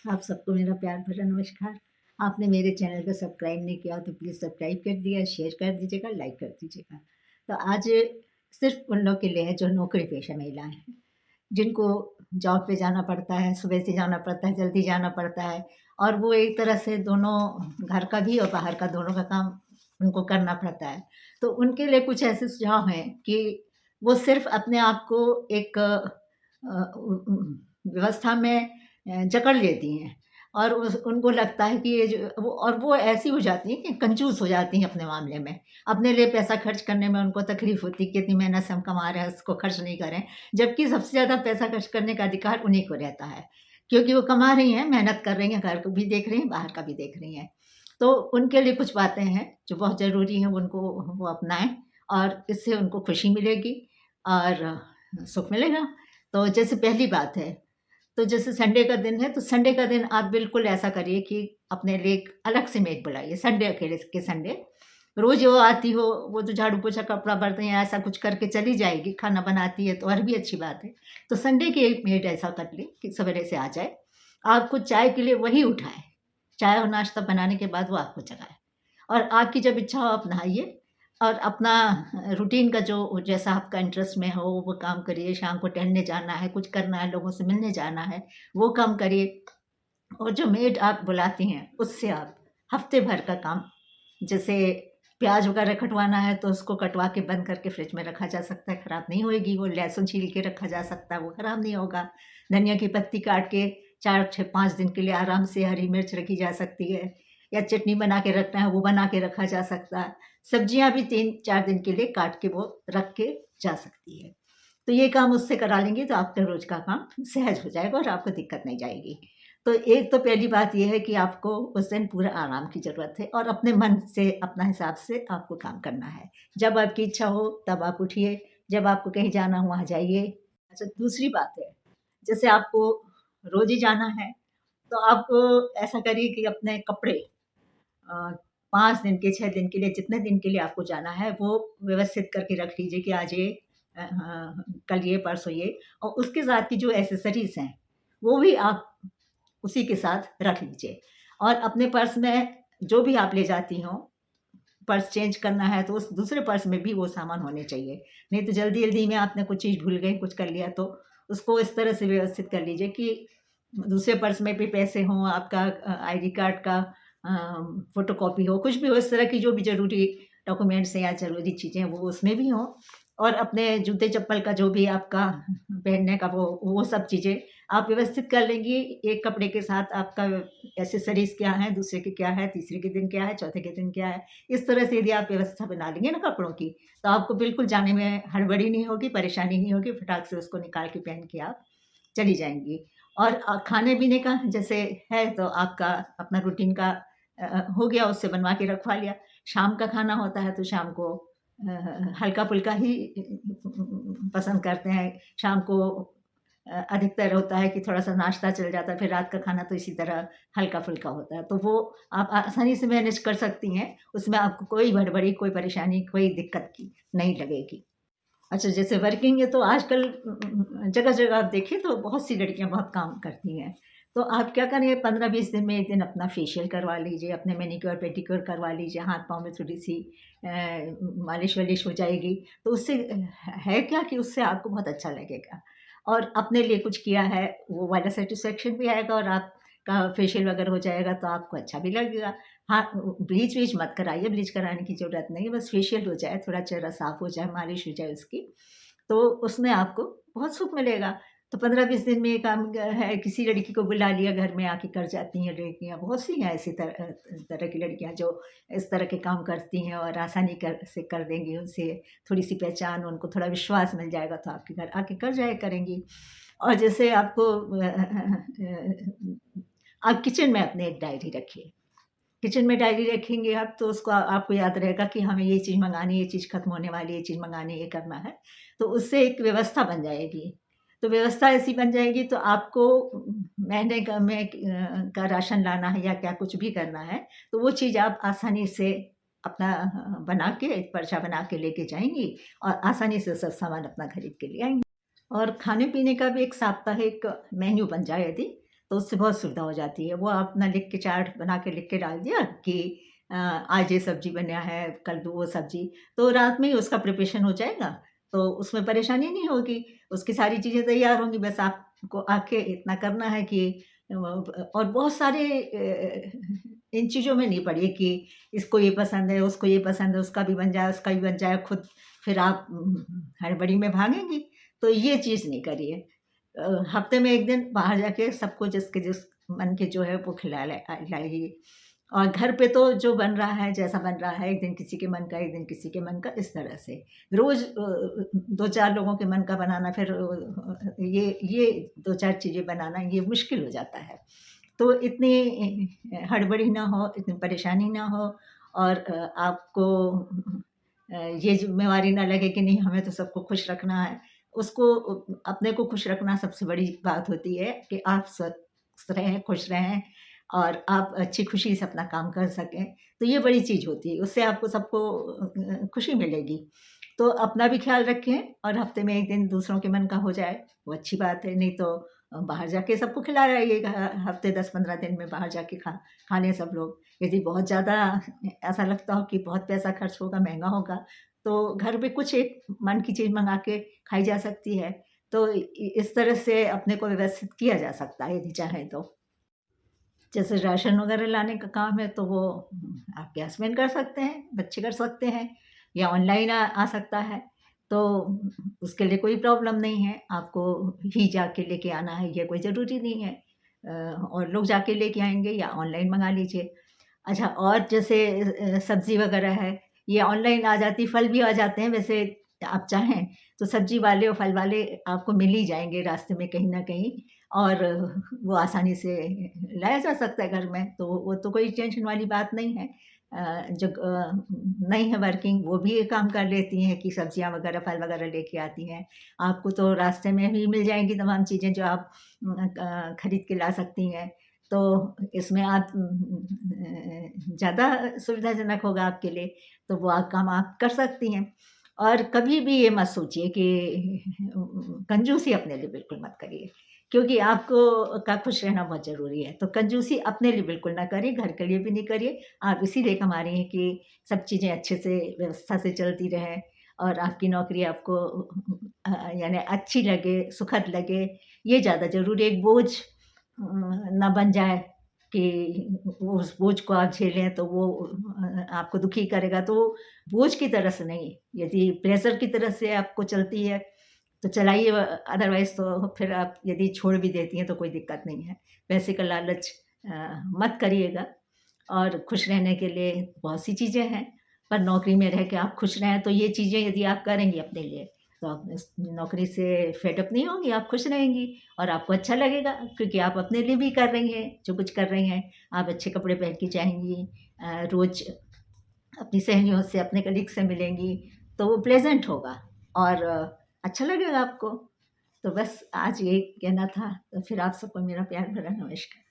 आप सबको मेरा प्यार भरा नमस्कार। आपने मेरे चैनल को सब्सक्राइब नहीं किया तो प्लीज़ सब्सक्राइब कर दिया, शेयर कर दीजिएगा, लाइक कर दीजिएगा। तो आज सिर्फ़ उन लोग के लिए है जो नौकरी पेशा महिलाएँ हैं, जिनको जॉब पे जाना पड़ता है, सुबह से जाना पड़ता है, जल्दी जाना पड़ता है और वो एक तरह से दोनों घर का भी और बाहर का दोनों का काम उनको करना पड़ता है। तो उनके लिए कुछ ऐसे सुझाव हैं कि वो सिर्फ़ अपने आप को एक व्यवस्था में जकड़ लेती हैं और उनको लगता है कि ये जो वो ऐसी हो जाती हैं कि कंजूस हो जाती हैं अपने मामले में। अपने लिए पैसा खर्च करने में उनको तकलीफ़ होती है कि इतनी मेहनत से हम कमा रहे हैं, उसको खर्च नहीं करें। जबकि सबसे ज़्यादा पैसा खर्च करने का अधिकार उन्हीं को रहता है, क्योंकि वो कमा रही हैं, मेहनत कर रही हैं, घर को भी देख रही हैं, बाहर का भी देख रही हैं। तो उनके लिए कुछ बातें हैं जो बहुत ज़रूरी हैं, उनको वो अपनाएँ और इससे उनको खुशी मिलेगी और सुख मिलेगा। तो जैसे पहली बात है, तो जैसे संडे का दिन है, तो संडे का दिन आप बिल्कुल ऐसा करिए कि अपने लिए एक अलग से मेड बुलाइए, संडे अकेले के संडे। रोज़ वो आती हो, वो तो झाड़ू-पोछा, कपड़ा, बर्तन या ऐसा कुछ करके चली जाएगी, खाना बनाती है तो और भी अच्छी बात है। तो संडे की एक मेड ऐसा कर लें कि सवेरे से आ जाए, आपको चाय के लिए वही उठाए, चाय और नाश्ता बनाने के बाद वो आपको जगाए और आपकी जब इच्छा हो आप नहाइए और अपना रूटीन का जो जैसा आपका इंटरेस्ट में हो वो काम करिए, शाम को टहलने जाना है, कुछ करना है, लोगों से मिलने जाना है, वो काम करिए और जो मेड आप बुलाती हैं, उससे आप हफ़्ते भर का काम जैसे प्याज़ वगैरह कटवाना है तो उसको कटवा के बंद करके फ्रिज में रखा जा सकता है, खराब नहीं होएगी वो। लहसुन छील के रखा जा सकता है, वो खराब नहीं होगा। धनिया की पत्ती काट के 4 6 5 दिन के लिए आराम से हरी मिर्च रखी जा सकती है या चटनी बना के रखना है, वो बना के रखा जा सकता है। सब्जियाँ भी 3-4 दिन के लिए काट के वो रख के जा सकती है। तो ये काम उससे करा लेंगे तो आपका रोज़ का काम सहज हो जाएगा और आपको दिक्कत नहीं जाएगी। तो एक तो पहली बात ये है कि आपको उस दिन पूरा आराम की ज़रूरत है और अपने मन से, अपना हिसाब से आपको काम करना है। जब आपकी इच्छा हो तब आप उठिए, जब आपको कहीं जाना हो वहाँ जाइए। अच्छा, दूसरी बात है, जैसे आपको रोज़ ही जाना है, तो आप ऐसा करिए कि अपने कपड़े अ, 5 दिन के, 6 दिन के लिए, जितने दिन के लिए आपको जाना है, वो व्यवस्थित करके रख लीजिए कि आज ये कल ये, परसों ये और उसके साथ की जो एक्सेसरीज़ हैं, वो भी आप उसी के साथ रख लीजिए और अपने पर्स में जो भी आप ले जाती हों, पर्स चेंज करना है तो उस दूसरे पर्स में भी वो सामान होने चाहिए। नहीं तो जल्दी-जल्दी में आपने कुछ चीज़ भूल गए, कुछ कर लिया तो उसको इस तरह से व्यवस्थित कर लीजिए कि दूसरे पर्स में भी पैसे हों, आपका आईडी कार्ड का अ, फ़ोटोकॉपी हो, कुछ भी हो इस तरह की जो भी ज़रूरी डॉक्यूमेंट्स हैं या ज़रूरी चीज़ें वो उसमें भी हों और अपने जूते-चप्पल का जो भी आपका पहनने का वो सब चीज़ें आप व्यवस्थित कर लेंगी। एक कपड़े के साथ आपका एक्सेसरीज़ क्या है, दूसरे के क्या है, तीसरे के दिन क्या है, चौथे के दिन क्या है। इस तरह से यदि आप व्यवस्था बना लेंगे ना कपड़ों की, तो आपको बिल्कुल जाने में हड़बड़ी नहीं होगी, परेशानी नहीं होगी, फटाक से उसको निकाल के पहन के आप चली जाएँगी। और खाने-पीने का जैसे है तो आपका अपना रूटीन का हो गया, उससे बनवा के रखवा लिया। शाम का खाना होता है तो शाम को हल्का-फुल्का ही पसंद करते हैं। शाम को अधिकतर होता है कि थोड़ा-सा नाश्ता चल जाता है, फिर रात का खाना तो इसी तरह हल्का-फुल्का होता है। तो वो आप आसानी से मैनेज कर सकती हैं, उसमें आपको कोई हड़बड़ी, कोई परेशानी, कोई दिक्कत की नहीं लगेगी। अच्छा, जैसे वर्किंग है तो आजकल जगह-जगह आप देखिए तो बहुत सी लड़कियाँ बहुत काम करती हैं। तो आप क्या करें 15-20 दिन में 1 दिन अपना फेशियल करवा लीजिए, अपने मैनीक्योर, पेडीक्योर करवा लीजिए, हाथ-पाँव में थोड़ी-सी मालिश-वालिश हो जाएगी। तो उससे है क्या कि उससे आपको बहुत अच्छा लगेगा और अपने लिए कुछ किया है वो वाला सैटिस्फैक्शन भी आएगा और आपका फेशियल वगैरह हो जाएगा तो आपको अच्छा भी लगेगा। हाँ, ब्लीच-वीच मत कराइए, ब्लीच कराने की ज़रूरत नहीं है, बस फेशियल हो जाए, थोड़ा चेहरा साफ़ हो जाए, मालिश हो जाए उसकी, तो उसमें आपको बहुत सुख मिलेगा। तो 15-20 दिन में ये काम है, किसी लड़की को बुला लिया, घर में आके कर जाती हैं लड़कियाँ, बहुत सी हैं ऐसी तरह की लड़कियाँ जो इस तरह के काम करती हैं और आसानी से कर देंगी, उनसे थोड़ी-सी पहचान, उनको थोड़ा विश्वास मिल जाएगा, तो आपके घर आके कर जाया करेंगी। और जैसे आपको आप किचन में अपने एक डायरी रखिए। किचन में डायरी रखेंगे आप तो उसको आपको याद रहेगा कि हमें ये चीज़ मँगानी है, ये चीज़ खत्म होने वाली है, ये चीज़ मँगानी है, ये करना है। तो उससे एक व्यवस्था बन जाएगी। तो व्यवस्था ऐसी बन जाएगी तो आपको महीने का का राशन लाना है या क्या कुछ भी करना है, तो वो चीज़ आप आसानी से अपना बना के एक पर्चा बना के लेके जाएँगी और आसानी से सब सामान अपना खरीद के ले आएँगी। और खाने-पीने का भी एक साप्ताहिक मेन्यू बन जाए यदि, तो उससे बहुत सुविधा हो जाती है। वो अपना लिख के चार्ट बना के लिख के डाल दिया कि आज ये सब्ज़ी बना है, कल वो सब्ज़ी, तो रात में ही उसका प्रिपरेशन हो जाएगा, तो उसमें परेशानी नहीं होगी। उसकी सारी चीज़ें तैयार होंगी, बस आपको आके इतना करना है कि और बहुत सारे इन चीज़ों में नहीं पड़िए कि इसको ये पसंद है, उसको ये पसंद है, उसका भी बन जाए, उसका भी बन जाए, खुद फिर आप हड़बड़ी में भागेंगी, तो ये चीज़ नहीं करिए। हफ्ते में 1 दिन बाहर जाके सबको जिसके जिस मन के जो है वो लाइए। और घर पे तो जो बन रहा है, जैसा बन रहा है, एक दिन किसी के मन का, एक दिन किसी के मन का, इस तरह से। रोज़ 2-4 लोगों के मन का बनाना, फिर ये 2-4 चीज़ें बनाना ये मुश्किल हो जाता है। तो इतनी हड़बड़ी ना हो, इतनी परेशानी ना हो, और आपको ये ज़िम्मेवारी ना लगे कि नहीं हमें तो सबको खुश रखना है। उसको अपने को खुश रखना सबसे बड़ी बात होती है कि आप स्वस्थ रहें, खुश रहें और आप अच्छी खुशी से अपना काम कर सकें, तो ये बड़ी चीज़ होती है। उससे आपको सबको खुशी मिलेगी। तो अपना भी ख़्याल रखें और हफ़्ते में 1 दिन दूसरों के मन का हो जाए, वो अच्छी बात है, नहीं तो बाहर जाके सबको खिला आइएगा। हफ़्ते 10-15 दिन में बाहर जाके खा लें सब लोग। यदि बहुत ज़्यादा ऐसा लगता हो कि बहुत पैसा खर्च होगा, महँगा होगा, तो घर पे कुछ एक मन की चीज़ मँगा के खाई जा सकती है। तो इस तरह से अपने को व्यवस्थित किया जा सकता है यदि चाहें तो। जैसे राशन वग़ैरह लाने का काम है तो वो आपके हस्बैंड कर सकते हैं, बच्चे कर सकते हैं, या ऑनलाइन आ सकता है। तो उसके लिए कोई प्रॉब्लम नहीं है, आपको ही जाके लेके आना है ये कोई ज़रूरी नहीं है। और लोग जाके लेके आएँगे या ऑनलाइन मँगा लीजिए। अच्छा, और जैसे सब्ज़ी वग़ैरह है, ये ऑनलाइन आ जाती, फल भी आ जाते हैं वैसे। आप चाहें तो सब्ज़ी वाले और फल वाले आपको मिल ही जाएँगे रास्ते में कहीं न कहीं, और वो आसानी से लाया जा सकता है घर में, तो वो तो कोई टेंशन वाली बात नहीं है। जो नहीं है वर्किंग, वो भी ये काम कर लेती हैं कि सब्जियाँ वगैरह, फल वगैरह लेके आती हैं। आपको तो रास्ते में ही मिल जाएँगी तमाम चीज़ें जो आप खरीद के ला सकती हैं। तो इसमें आप ज़्यादा सुविधाजनक होगा आपके लिए, तो वो काम आप कर सकती हैं। और कभी भी ये मत सोचिए कि कंजूसी अपने लिए बिल्कुल मत करिए, क्योंकि आपको का खुश रहना बहुत ज़रूरी है। तो कंजूसी अपने लिए बिल्कुल ना करिए, घर के लिए भी नहीं करिए। आप इसीलिए कमा रही हैं कि सब चीज़ें अच्छे से व्यवस्था से चलती रहें और आपकी नौकरी आपको यानी अच्छी लगे, सुखद लगे, ये ज़्यादा ज़रूरी है। एक बोझ ना बन जाए कि उस बोझ को आप झेलें तो वो आपको दुखी करेगा, तो बोझ की तरह से नहीं, यदि प्रेशर की तरह से आपको चलती है तो चलाइए, अदरवाइज़ तो फिर आप यदि छोड़ भी देती हैं तो कोई दिक्कत नहीं है। पैसे का लालच मत करिएगा, और खुश रहने के लिए बहुत सी चीज़ें हैं, पर नौकरी में रह के आप खुश रहें तो ये चीज़ें यदि आप करेंगी अपने लिए, तो आप इस नौकरी से फेड अप नहीं होंगी, आप खुश रहेंगी और आपको अच्छा लगेगा, क्योंकि आप अपने लिए भी कर रही हैं, जो कुछ कर रही हैं। आप अच्छे कपड़े पहन के जाएँगी, रोज़ अपनी सहेलियों से, अपने कलीग से मिलेंगी, तो वो प्लेज़ेंट होगा और अच्छा लगेगा आपको। तो बस आज यही कहना था, तो फिर आप सबको मेरा प्यार भरा नमस्कार।